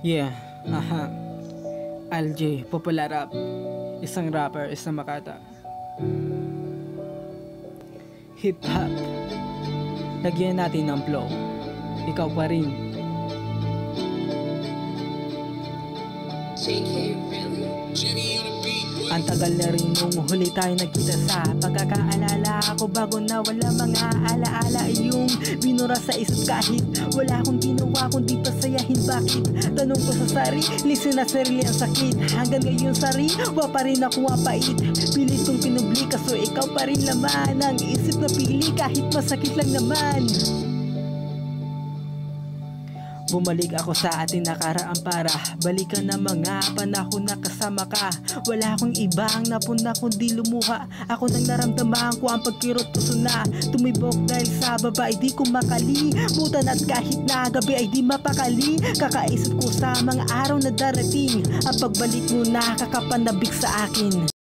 Yeah, aha. LJ, popular rap. Isang rapper, isang Makata. Hip-hop. Lagyan natin ng flow. Ikaw pa rin. JK, really? Ang tagal na rin nung huli tayo nagkita sa pagkakaalala ko bago na wala mga alaala yung binura sa isip kahit wala akong ginawa kundi pasayahin. Bakit? Tanong ko sa sarili, sinasarili ang sakit. Hanggang ngayon sariwa pa rin ako mapait. Pilit kong pinubli kaso ikaw pa rin laman ang isip na pili kahit masakit lang naman. Bumalik ako sa ating nakaraan para balikan na mga panahon na kasama ka. Wala akong ibang napuna kundi lumuha. Ako nang naramdaman ko ang pagkirot puso na tumibok dahil sa babae di ko makalimutan. At kahit na gabi ay di mapakali, kakaisip ko sa mga araw na darating. Ang pagbalik mo nakakapanabik sa akin.